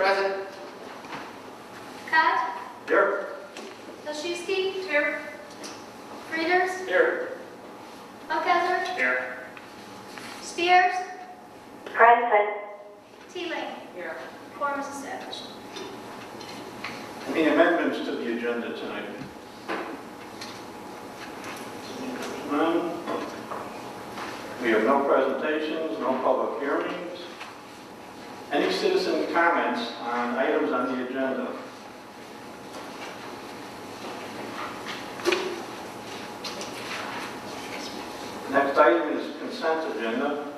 Present. Cott, Here. Hilshewski. Here. Frieders, Here. Bunkhauser, Here. Spears, Present. Teeling. Here. Quorum is established. Any amendments to the agenda tonight? None. We have no presentations, no public hearings. Any citizen comments on items on the agenda? Next item is consent agenda.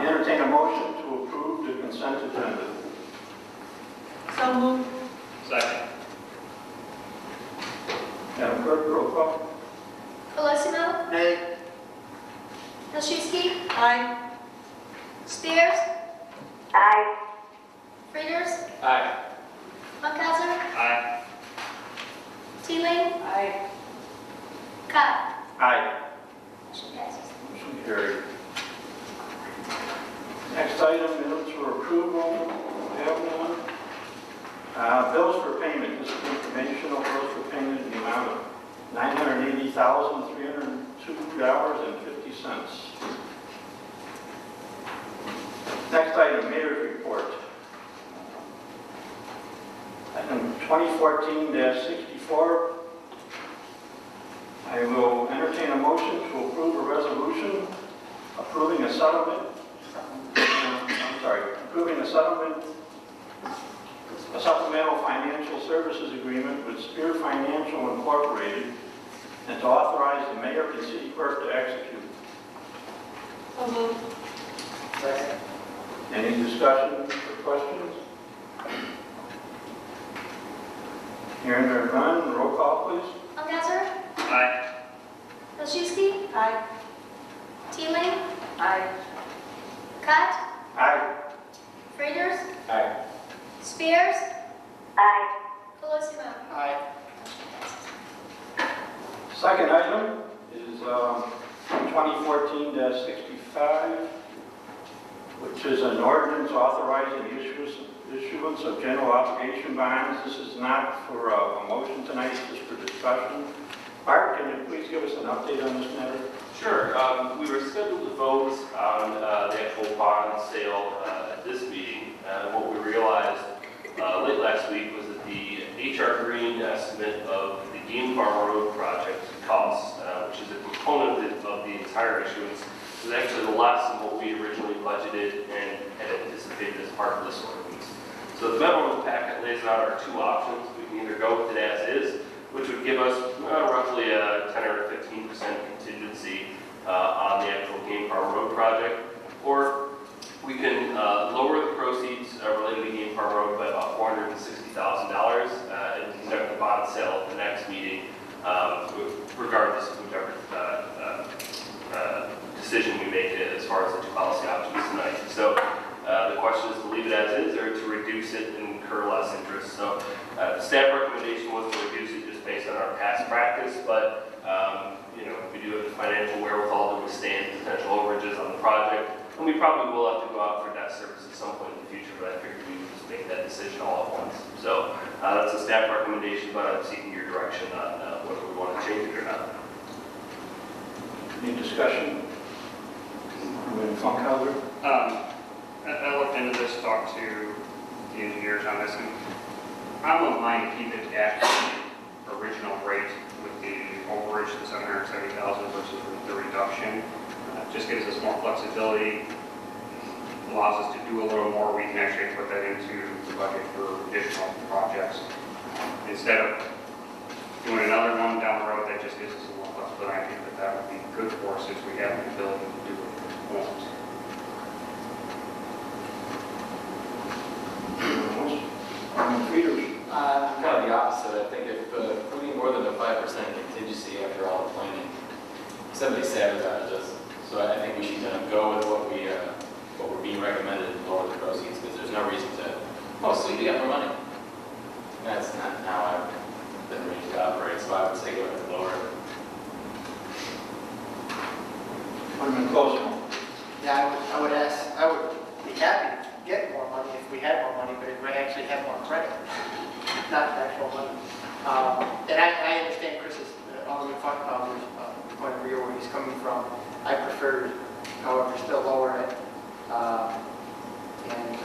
Entertain a motion to approve the consent agenda. So moved. Second. Madam Clerk, roll call. Colosimo, Nay. Hilshewski, Aye. Spears, Aye. Frieders, Aye. Bunkhauser, Aye. Teeling, Aye. Cott. Aye. Motion passes. Motion carried. Next item, minutes for approval. We have none. Bills for payment. This is informational bills for payment in the amount of $980,302.50. Next item, mayor's report. Item 2014-64. I will entertain a motion to approve a resolution approving a settlement. Approving a settlement, a supplemental financial services agreement with Spear Financial Incorporated, and to authorize the mayor and city clerk to execute. So moved. Second. Any discussion or questions? Hearing there are none, roll call, please. Bunkhauser, Aye. Hilshewski, Aye. Teeling, Aye. Cott, Aye. Frieders, Aye. Spears, Aye. Colosimo. Aye. Second item is 2014-65, which is an ordinance authorizing the issuance of general obligation bonds. This is not for a motion tonight, it's just for discussion. Bart, can you please give us an update on this matter? Sure. We were scheduled to vote on the actual bond sale at this meeting. What we realized late last week was that the HR Green estimate of the Game Farm Road project cost, which is a component of the entire issuance, was actually less than what we originally budgeted and had anticipated as part of this ordinance. So the memo in the packet lays out our two options. We can either go with it as is, which would give us roughly a 10 or 15% contingency on the actual Game Farm Road project, or we can lower the proceeds related to Game Farm Road by about $460,000 and conduct the bond sale at the next meeting, regardless of whichever decision we make as far as the two policy options tonight. So the question is to leave it as is or to reduce it and incur less interest. So the staff recommendation was to reduce it just based on our past practice, but we do have the financial wherewithal to withstand potential overages on the project, and we probably will have to go out for debt service at some point in the future, but I figured we would just make that decision all at once. So that's a staff recommendation, but I'm seeking your direction on whether we want to change it or not. Any discussion? Funkhauser? I looked into this, talked to the engineers on this, and I don't mind to keep it at the original rate with the overage, the $770,000 versus the reduction. Just gives us more flexibility, allows us to do a little more. We can actually put that into the budget for additional projects. Instead of doing another one down the road, that just gives us a little flexibility. I think that would be good for us since we have the ability to do it once. I'm kind of the opposite. I think if we need more than a 5% contingency after all the planning, somebody sabotaged us. So I think we should go with what we're being recommended and lower the proceeds, because there's no reason to, sweet, we got more money. That's not how I've been raised to operate, so I would say go ahead and lower it. Alderman Close. Yeah, I would be happy get more money if we had more money, but it might actually have more credit, not actual money. And I understand Chris's, Alderman Funkhauser's point of view where he's coming from. I prefer, however, still lower it. And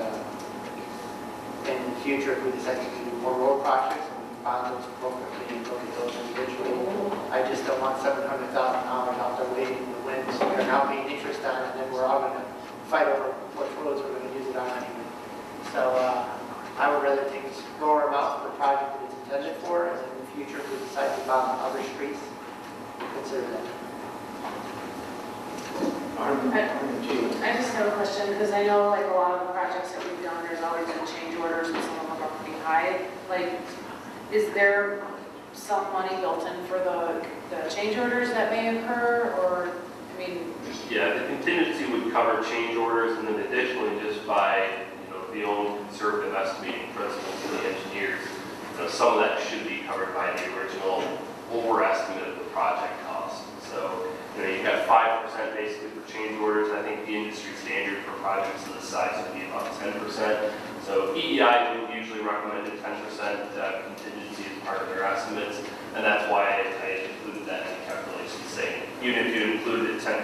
in the future, if we decide to do more road projects, and we can bond those appropriately and look at those individually. I just don't want $700,000 out there waiting in the wind, so we're now paying interest on it, and then we're all going to fight over which roads we're going to use it on anyway. So I would rather take a lower amount for the project that it's intended for, and then in the future, if we decide to bond other streets, consider that. I just have a question, because I know like a lot of the projects that we've done, there's always been change orders, and some of them are pretty high. Like, is there some money built in for the change orders that may occur, or, I mean? Yeah, the contingency would cover change orders, and then additionally, just by, the own conservative estimating principles of the engineers, some of that should be covered by the original overestimate of the project cost. So, you got 5% basically for change orders. I think the industry standard for projects of this size would be about 10%. So EEI would usually recommend a 10% contingency as part of their estimates, and that's why I included that in the calculation, saying even if you included it 10%,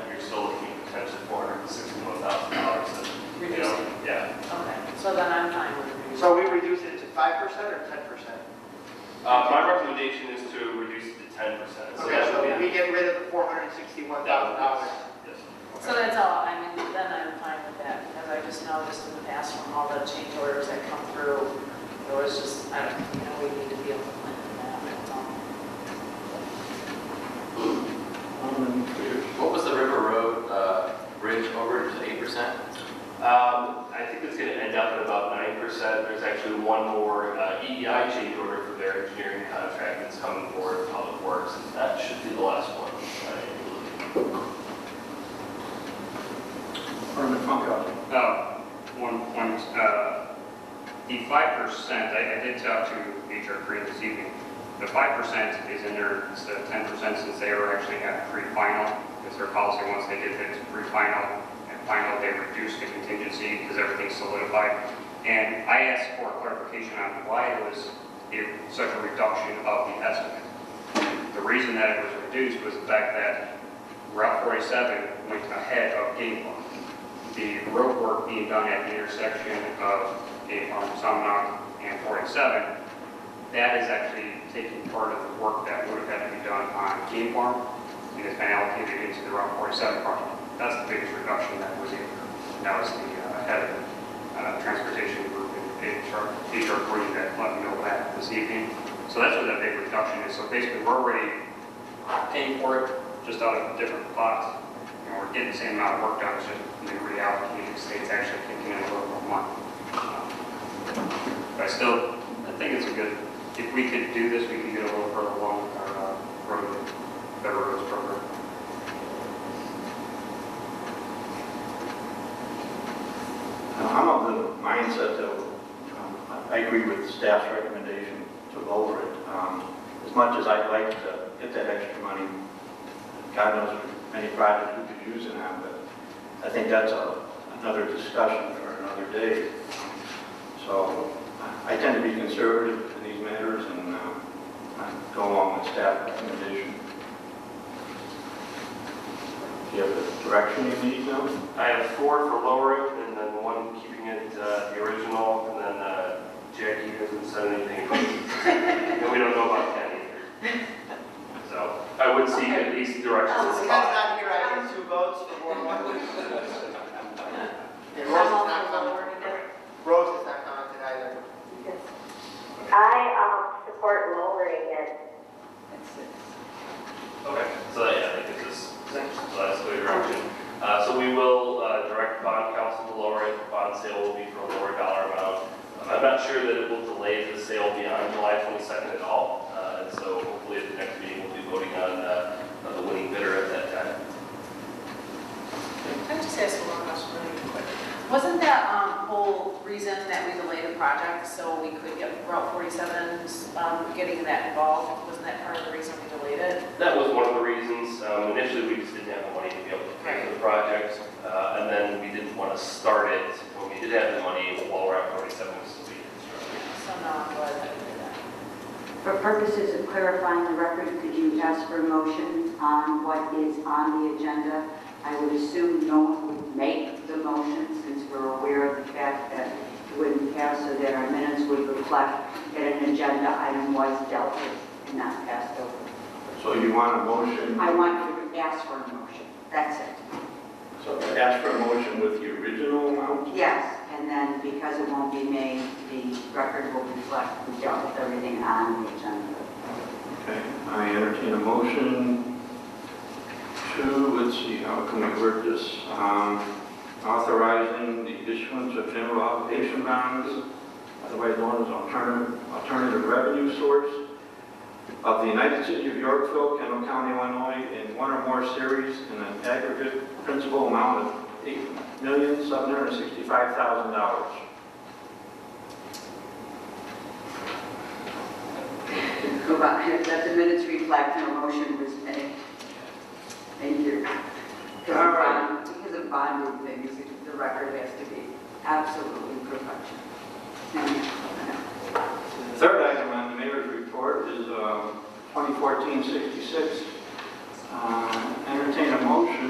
you're still looking at potentially $461,000. Yeah. Okay, so then I'm fine with it. So we reduce it to 5% or 10%? My recommendation is to reduce it to 10%. So Okay, that so would be, we get rid of the $461,000. yes. So that's all, I mean, then I'm fine with that, because I just noticed in the past from all the change orders that come through, it was just, we need to be able to plan for that, that's all. What was the River Road bridge overage, 8%? I think it's going to end up at about 9%. There's actually one more EEI change order for their engineering contract that's coming forward, Public Works, and that should be the last one. Alderman Funkhauser. One point, the 5%, I did talk to HR Green this evening. The 5% is in there instead of 10% since they were actually at pre-final. It's their policy once they did it to pre-final and final, they reduced the contingency because everything's solidified. And I asked for clarification on why it was such a reduction of the estimate. The reason that it was reduced was the fact that Route 47 went ahead of Game Farm. The road work being done at the intersection of Game Farm, Sumnock, and 47, that is actually taking part of the work that would have had to be done on Game Farm, and it's been allocated into the Route 47 project. That's the biggest reduction that was in. That was the head of transportation group in HR Green that let me know that this evening. So that's what that big reduction is. So basically, we're already paying for it just out of different pots. We're getting the same amount of work done, it's just the reallocating the state's actually kicking in a little more money. But I think it's a good, if we could do this, we could get a little further along with our federal roads program. I'm of the mindset that I agree with the staff's recommendation to lower it. As much as I'd like to get that extra money, God knows many projects we could use it on, but I think that's another discussion for another day. So I tend to be conservative in these matters and go along with staff recommendation. Do you have the direction you need now? I have 4 for lowering, and then 1 keeping it the original, and then Jackie hasn't said anything. And we don't know about Ken either. So I would seek at least direction. Since Ken's not here, I get 2 votes for Ward 1. And Rose is not commenting. Rose is not commenting either. I support lowering it. Okay, so yeah, I think it's just, so that's the direction. So we will direct bond council to lower it. Bond sale will be for a lower dollar amount. I'm not sure that it will delay the sale beyond July 22nd at all. And so hopefully at the next meeting we'll be voting on the winning bidder at that time. Can I just ask one question really quick? Wasn't that whole reason that we delayed the project so we could get Route 47's getting that involved? Wasn't that part of the reason we delayed it? That was one of the reasons. Initially, we just didn't have the money to be able to pay for the project. And then we didn't want to start it when we did For purposes of clarifying the record, could you ask for a motion on what is on the agenda? I would assume no one would make the motion since we're aware of the fact that it wouldn't pass, so that our minutes would reflect that an agenda item was dealt with and not passed over. So you want a motion? I want you to ask for a motion. That's it. So ask for a motion with the original amount? Yes, and then because it won't be made, the record will reflect we dealt with everything on the agenda. Okay, I entertain a motion to, let's see, how can we word this? Authorizing the issuance of general obligation bonds, otherwise known as alternative revenue source, of the United City of Yorkville, Kendall County, Illinois, in one or more series in an aggregate principal amount of $8,765,000. Let the minutes reflect no motion was made. Thank you. All right. Because of bonding things, the record has to be absolutely perfection. The third item on the mayor's report is 2014-66. Entertain a motion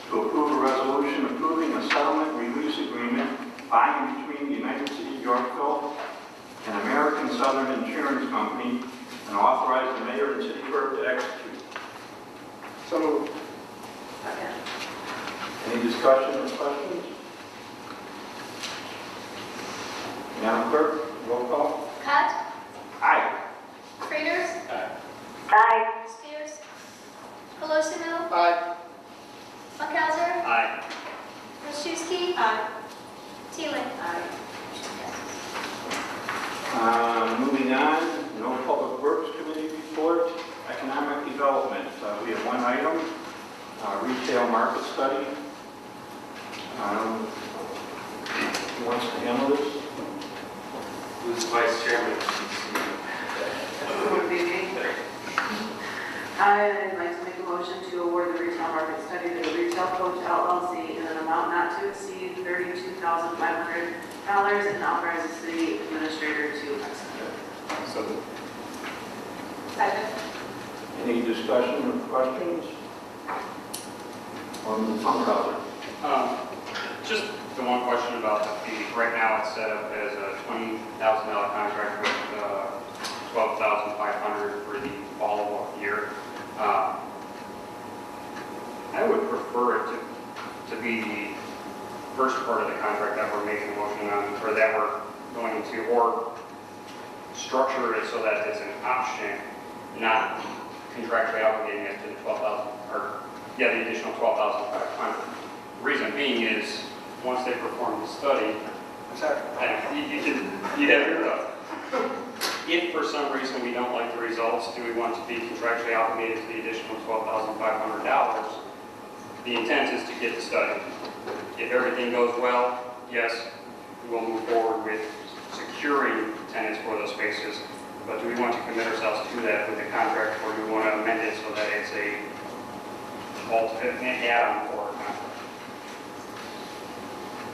to approve a resolution approving a settlement release agreement by and between the United City of Yorkville and American Southern Insurance Company, and authorize the mayor and city clerk to execute. So moved. Any discussion or questions? Madam Clerk, roll call. Cott, Aye. Fraders, Aye. Spears, Colosimo, Aye. Bunkhauser, Aye. Rashewski, Aye. Teeling. Moving on, no Public Works Committee report, Economic Development. We have one item, retail market study. Who wants to handle this? Who's vice chairman? Would be me. I'd like to make a motion to award the retail market study to the Retail Coach LLC in an amount not to exceed $32,500 and authorize the city administrator to execute. So Second. Any discussion or questions? On the fundraiser. Just the one question about the fee. Right now, it's set up as a $20,000 contract with $12,500 for the follow-up year. I would prefer it to be the first part of the contract that we're making a motion on, or that we're going to, or structure it so that it's an option, not contractually obligating it to the 12,000, or the additional 12,500. Reason being is, once they perform the study, you have your if for some reason we don't like the results, do we want to be contractually obligated to the additional $12,500? The intent is to get the study. If everything goes well, yes, we'll move forward with securing tenants for those spaces. But do we want to commit ourselves to that with the contract, or do we want to amend it so that it's a ultimate add-on for our contract?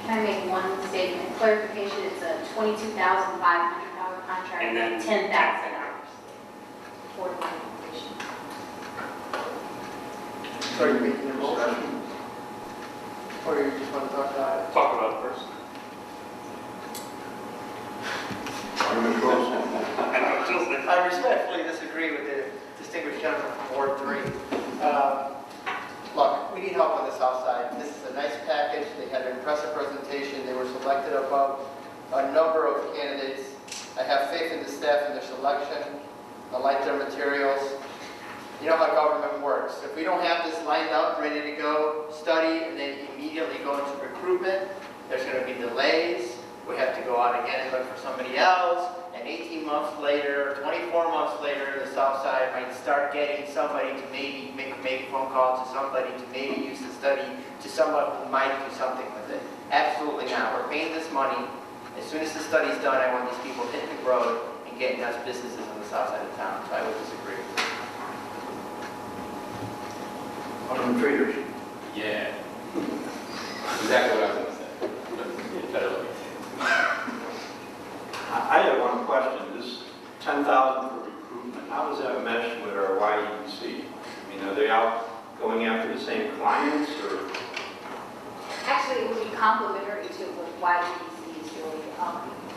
Can I make one statement? Clarification, it's a $22,500 contract, And then $10,000 for the implementation. So you're making a motion? Or you just want to talk about it? Talk about it first. Alderman Wilson. I respectfully disagree with the distinguished gentleman from Ward 3. Look, we need help on the south side. This is a nice package. They had an impressive presentation. They were selected above a number of candidates. I have faith in the staff and their selection. I like their materials. You know how government works. If we don't have this lined up, ready to go, study, and then immediately go into recruitment, there's going to be delays. We have to go out again and look for somebody else. And 18 months later, 24 months later, the South Side might start getting somebody to maybe make a phone call to somebody to maybe use the study to someone who might do something with it. Absolutely not. We're paying this money. As soon as the study's done, I want these people hitting the road and getting us businesses on the south side of town. So I would disagree. Alderman Traders. yeah, exactly what I was going to say. Better let me say. I have one question. This $10,000 for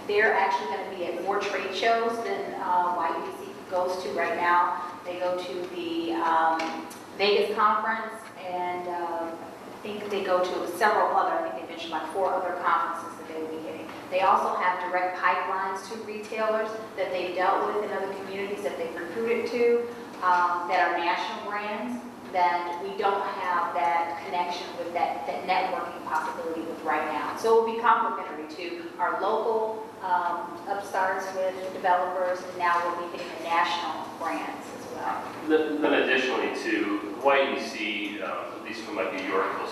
They're actually going to be at more trade shows than YEC goes to right now. They go to the Vegas conference, and I think they go to several other, I think they mentioned like 4 other conferences that they will be hitting. They also have direct pipelines to retailers that they've dealt with in other communities that they've recruited to that are national brands, that we don't have that connection with that networking possibility with right now. So it will be complementary to our local upstarts with developers, and now we'll be hitting the national brands as well. Then additionally to YEC, at least from like a Yorkville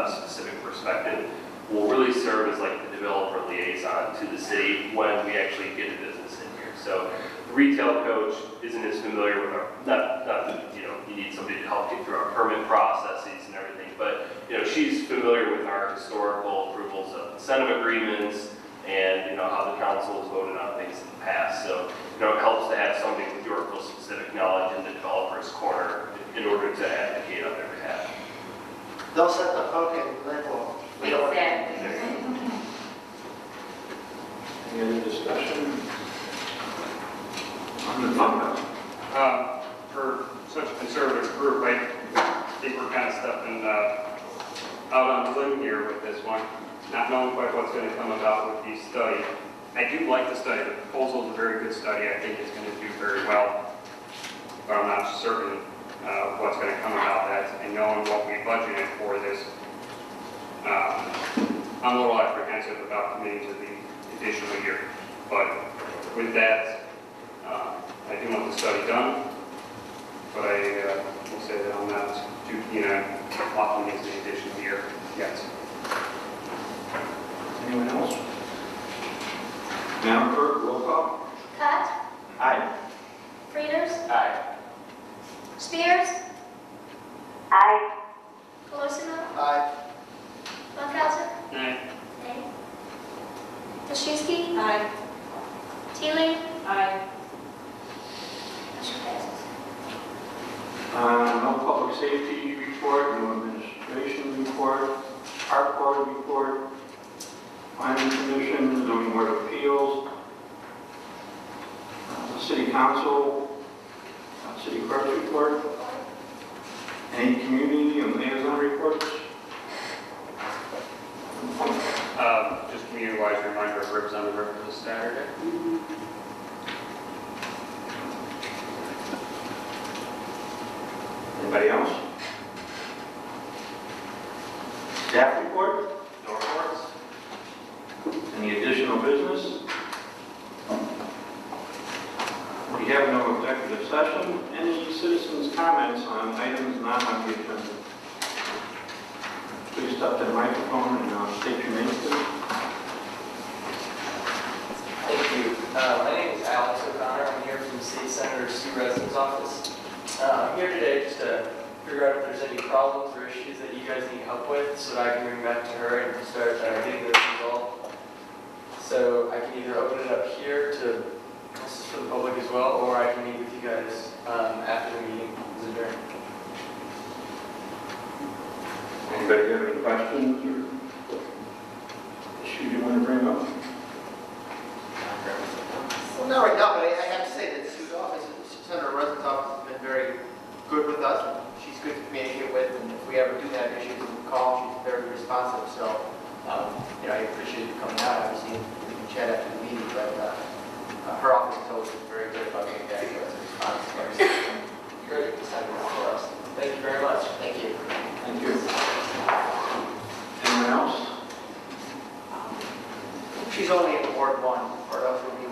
specific perspective, will really serve as like the developer liaison to the city when we actually get a business in here. So the retail coach isn't as familiar with our, not that, you know, you need somebody to help get through our permit processes and everything, but, you know, she's familiar with our historical approvals of incentive agreements and, you know, how the council has voted on things in the past. So, you know, it helps to have somebody with Yorkville specific knowledge in the developer's corner in order to advocate on their behalf. They'll set the hook and then we'll. Exactly. Any other discussion? On the fund balance? For such a conservative group, I think we're kind of stepping out on a limb here with this one, not knowing quite what's going to come about with the study. I do like the study. The proposal is a very good study. I think it's going to do very well, but I'm not certain what's going to come about that. And knowing what we budgeted for this, I'm a little apprehensive about committing to the additional year. But with that, I do want the study done, but I will say that I'm not too keen on locking into the additional year yet. Anyone else? Madam Clerk, roll call. Cott, Aye. Frieders, Aye. Spears, Aye. Colosimo, Aye. Bunkhauser, Aye. Nay. Krasinski, Aye. Teeling, Aye. motion passes. No public safety report, no administration report, art board report, planning commission, zoning board of appeals, city council, city clerk's report, any community and liaison reports? Just community-wise reminder of Ribs on the River this Saturday. Anybody else? Staff report? No reports. Any additional business? We have no executive session. Any citizens' comments on items not on the agenda? Please step to the microphone and state your name, please. Thank you. My name is Alex O'Connor. I'm here from the State Senator Sue Resnick's office. I'm here today just to figure out if there's any problems or issues that you guys need help with so that I can bring back to her and start getting those resolved. So I can either open it up here to, this is for the public as well, or I can meet with you guys after the meeting is adjourned. Anybody have any questions or issues you want to bring up? Well, not right now, but I have to say that Sue's office, Senator Resnick's office has been very good with us, and she's good to communicate with, and if we ever do have issues, we can call, she's very responsive, so, I appreciate you coming out, obviously, we can chat after the meeting, but her office has always been very good about getting back to us and responding. Great. Just having it for us. Thank you very much. Thank you. Thank you. Anyone else? She's only in Ward 1, or else we'll be